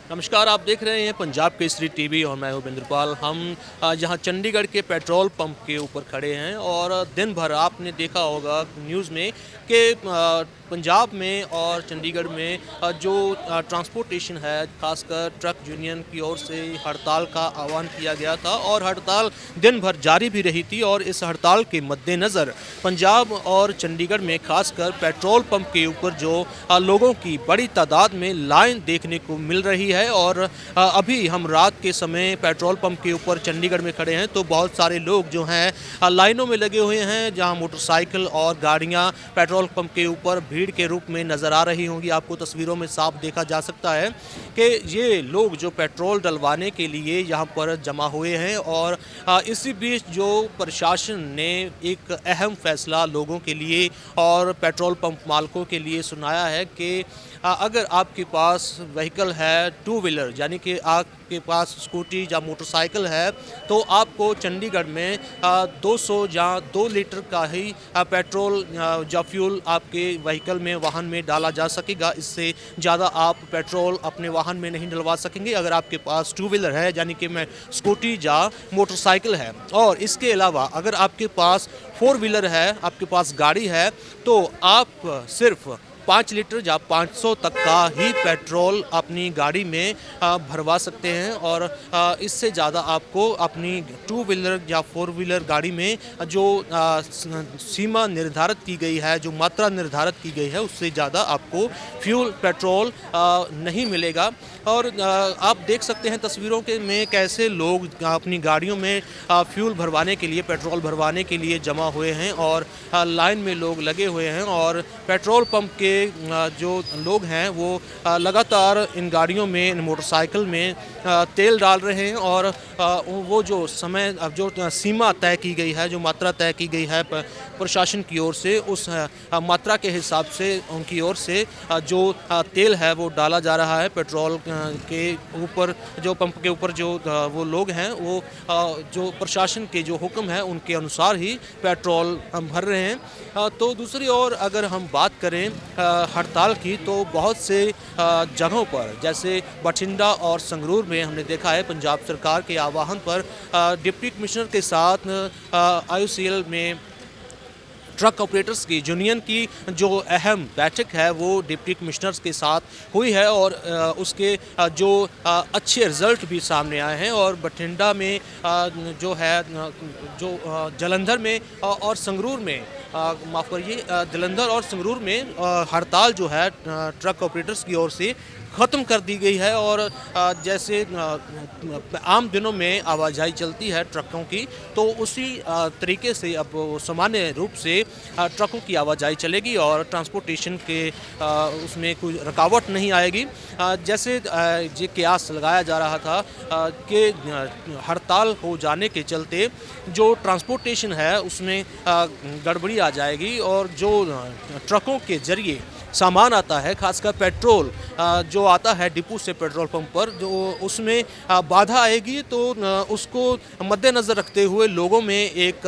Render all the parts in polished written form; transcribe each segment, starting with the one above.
नमस्कार, आप देख रहे हैं पंजाब केसरी टीवी और मैं हूं बिंद्रपाल। हम यहाँ चंडीगढ़ के पेट्रोल पंप के ऊपर खड़े हैं और दिन भर आपने देखा होगा न्यूज़ में कि पंजाब में और चंडीगढ़ में जो ट्रांसपोर्टेशन है, खासकर ट्रक यूनियन की ओर से हड़ताल का आह्वान किया गया था और हड़ताल दिन भर जारी भी रही थी। और इस हड़ताल के मद्देनज़र पंजाब और चंडीगढ़ में खासकर पेट्रोल पंप के ऊपर जो लोगों की बड़ी तादाद में लाइन देखने को मिल रही है। और अभी हम रात के समय पेट्रोल पंप के ऊपर चंडीगढ़ में खड़े हैं तो बहुत सारे लोग जो हैं लाइनों में लगे हुए हैं, जहां मोटरसाइकिल और गाड़ियां पेट्रोल पंप के ऊपर भीड़ के रूप में नज़र आ रही होंगी। आपको तस्वीरों में साफ देखा जा सकता है कि ये लोग जो पेट्रोल डलवाने के लिए यहाँ पर जमा हुए हैं। और इसी बीच जो प्रशासन ने एक अहम फैसला लोगों के लिए और पेट्रोल पंप मालिकों के लिए सुनाया है कि अगर आपके पास व्हीकल है टू व्हीलर, यानी कि आपके पास स्कूटी या मोटरसाइकिल है, तो आपको चंडीगढ़ में 200 या 2 लीटर का ही पेट्रोल या फ्यूल आपके व्हीकल में वाहन में डाला जा सकेगा। इससे ज़्यादा आप पेट्रोल अपने वाहन में नहीं डलवा सकेंगे अगर आपके पास टू व्हीलर है, यानी कि मैं स्कूटी या मोटरसाइकिल है। और इसके अलावा अगर आपके पास फोर व्हीलर है, आपके पास गाड़ी है, तो आप सिर्फ 5 लीटर या 500 तक का ही पेट्रोल अपनी गाड़ी में भरवा सकते हैं। और इससे ज़्यादा आपको अपनी टू व्हीलर या फोर व्हीलर गाड़ी में जो सीमा निर्धारित की गई है, जो मात्रा निर्धारित की गई है, उससे ज़्यादा आपको फ्यूल पेट्रोल नहीं मिलेगा। और आप देख सकते हैं तस्वीरों के में कैसे लोग अपनी गाड़ियों में फ्यूल भरवाने के लिए, पेट्रोल भरवाने के लिए जमा हुए हैं और लाइन में लोग लगे हुए हैं। और पेट्रोल पंप के जो लोग हैं वो लगातार इन गाड़ियों में, इन मोटरसाइकिल में तेल डाल रहे हैं। और वो जो समय, अब जो सीमा तय की गई है, जो मात्रा तय की गई है प्रशासन की ओर से, उस मात्रा के हिसाब से उनकी ओर से जो तेल है वो डाला जा रहा है। पेट्रोल के ऊपर, जो पंप के ऊपर जो वो लोग हैं वो जो प्रशासन के जो हुक्म है उनके अनुसार ही पेट्रोल हम भर रहे हैं। तो दूसरी ओर अगर हम बात करें हड़ताल की, तो बहुत से जगहों पर जैसे बठिंडा और संगरूर में हमने देखा है पंजाब सरकार के आह्वान पर डिप्टी कमिश्नर के साथ IOCL में ट्रक ऑपरेटर्स की यूनियन की जो अहम बैठक है वो डिप्टी कमिश्नर्स के साथ हुई है। और उसके जो अच्छे रिजल्ट भी सामने आए हैं। और बठिंडा में जो है, जो जालंधर में और संगरूर में, माफ़ करिए, जालंधर और संगरूर में हड़ताल जो है ट्रक ऑपरेटर्स की ओर से ख़त्म कर दी गई है। और जैसे आम दिनों में आवाजाही चलती है ट्रकों की, तो उसी तरीके से अब सामान्य रूप से ट्रकों की आवाजाही चलेगी और ट्रांसपोर्टेशन के उसमें कोई रुकावट नहीं आएगी। जैसे ये कयास लगाया जा रहा था कि हड़ताल हो जाने के चलते जो ट्रांसपोर्टेशन है उसमें गड़बड़ी आ जाएगी और जो ट्रकों के ज़रिए सामान आता है, खासकर पेट्रोल जो आता है डिपो से पेट्रोल पंप पर, जो उसमें बाधा आएगी। तो उसको मद्देनज़र रखते हुए लोगों में एक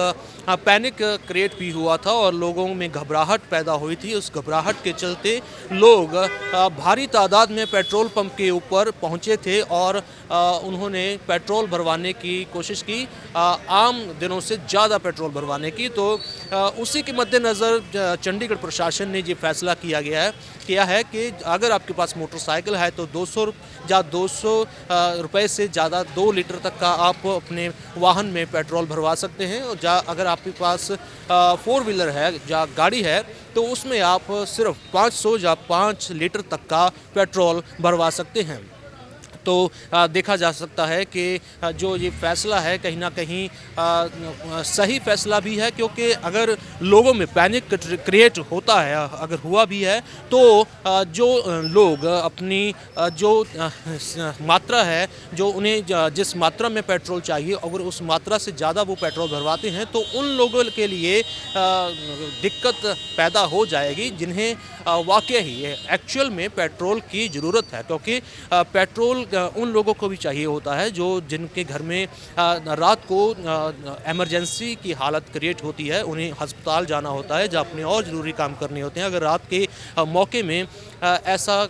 पैनिक क्रिएट भी हुआ था और लोगों में घबराहट पैदा हुई थी। उस घबराहट के चलते लोग भारी तादाद में पेट्रोल पंप के ऊपर पहुंचे थे और उन्होंने पेट्रोल भरवाने की कोशिश की, आम दिनों से ज़्यादा पेट्रोल भरवाने की। तो उसी के मद्देनज़र चंडीगढ़ प्रशासन ने ये फैसला किया है कि अगर आपके पास मोटरसाइकिल है तो 200 या 200 रुपये से ज़्यादा 2 लीटर तक का आप अपने वाहन में पेट्रोल भरवा सकते हैं। और अगर आपके पास फोर व्हीलर है या गाड़ी है, तो उसमें आप सिर्फ 500 या 5 लीटर तक का पेट्रोल भरवा सकते हैं। तो देखा जा सकता है कि जो ये फ़ैसला है कहीं ना कहीं सही फ़ैसला भी है, क्योंकि अगर लोगों में पैनिक क्रिएट होता है, अगर हुआ भी है, तो जो लोग अपनी जो मात्रा है, जो उन्हें जिस मात्रा में पेट्रोल चाहिए, अगर उस मात्रा से ज़्यादा वो पेट्रोल भरवाते हैं तो उन लोगों के लिए दिक्कत पैदा हो जाएगी जिन्हें वाकई ही एक्चुअल में पेट्रोल की ज़रूरत है। क्योंकि पेट्रोल उन लोगों को भी चाहिए होता है जो जिनके घर में रात को इमरजेंसी की हालत क्रिएट होती है, उन्हें अस्पताल जाना होता है, जहाँ अपने और ज़रूरी काम करने होते हैं। अगर रात के मौके में ऐसा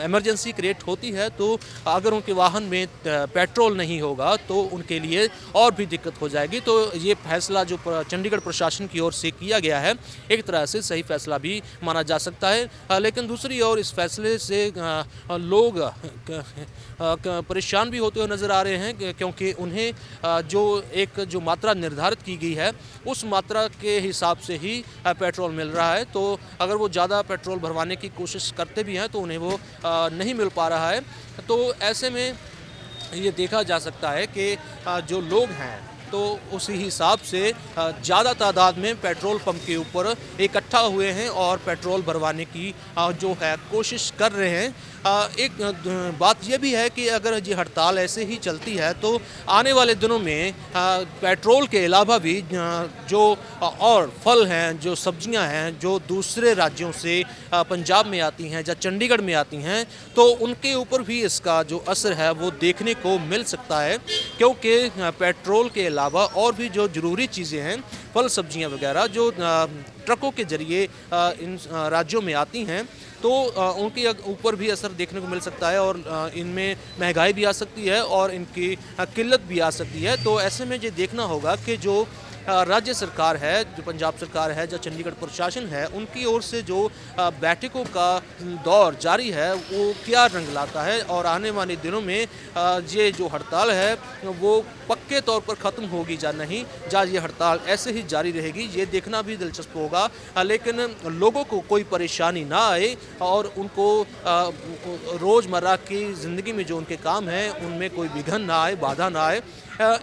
इमरजेंसी क्रिएट होती है तो अगर उनके वाहन में पेट्रोल नहीं होगा तो उनके लिए और भी दिक्कत हो जाएगी। तो ये फैसला जो चंडीगढ़ प्रशासन की ओर से किया गया है, एक तरह से सही फैसला भी माना जा सकता है। लेकिन दूसरी ओर इस फैसले से लोग परेशान भी होते हुए नज़र आ रहे हैं, क्योंकि उन्हें जो मात्रा निर्धारित की गई है उस मात्रा के हिसाब से ही पेट्रोल मिल रहा है। तो अगर वो ज़्यादा पेट्रोल भरवाने की कोशिश करते भी हैं तो उन्हें वो नहीं मिल पा रहा है। तो ऐसे में ये देखा जा सकता है कि जो लोग हैं तो उसी हिसाब से ज़्यादा तादाद में पेट्रोल पंप के ऊपर इकट्ठा हुए हैं और पेट्रोल भरवाने की जो है कोशिश कर रहे हैं। एक बात यह भी है कि अगर ये हड़ताल ऐसे ही चलती है तो आने वाले दिनों में पेट्रोल के अलावा भी जो और फल हैं, जो सब्जियां हैं, जो दूसरे राज्यों से पंजाब में आती हैं या चंडीगढ़ में आती हैं, तो उनके ऊपर भी इसका जो असर है वो देखने को मिल सकता है। क्योंकि पेट्रोल के अलावा और भी जो ज़रूरी चीज़ें हैं, फल सब्जियां वगैरह जो ट्रकों के ज़रिए इन राज्यों में आती हैं, तो उनके ऊपर भी असर देखने को मिल सकता है और इनमें महंगाई भी आ सकती है और इनकी किल्लत भी आ सकती है। तो ऐसे में ये देखना होगा कि जो राज्य सरकार है, जो पंजाब सरकार है, जो चंडीगढ़ प्रशासन है, उनकी ओर से जो बैठकों का दौर जारी है वो क्या रंग लाता है और आने वाले दिनों में ये जो हड़ताल है वो पक्के तौर पर ख़त्म होगी या नहीं, या ये हड़ताल ऐसे ही जारी रहेगी, ये देखना भी दिलचस्प होगा। लेकिन लोगों को कोई परेशानी ना आए और उनको रोज़मर्रा की ज़िंदगी में जो उनके काम हैं उनमें कोई विघन ना आए, बाधा ना आए,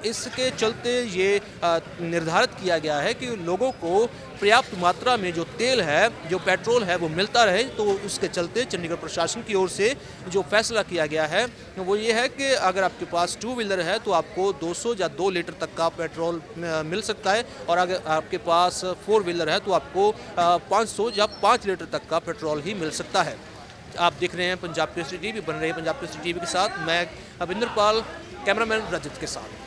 इसके चलते ये निर्धारित किया गया है कि लोगों को पर्याप्त मात्रा में जो तेल है, जो पेट्रोल है वो मिलता रहे। तो उसके चलते चंडीगढ़ प्रशासन की ओर से जो फैसला किया गया है वो ये है कि अगर आपके पास टू व्हीलर है तो आपको 200 या 2 लीटर तक का पेट्रोल मिल सकता है, और अगर आपके पास फोर व्हीलर है तो आपको 500 या 5 लीटर तक का पेट्रोल ही मिल सकता है। आप देख रहे हैं पंजाब केसरी टीवी, बन रहे हैं पंजाब केसरी टीवी के साथ मैं अविंदर पाल, कैमरामैन रजत के साथ।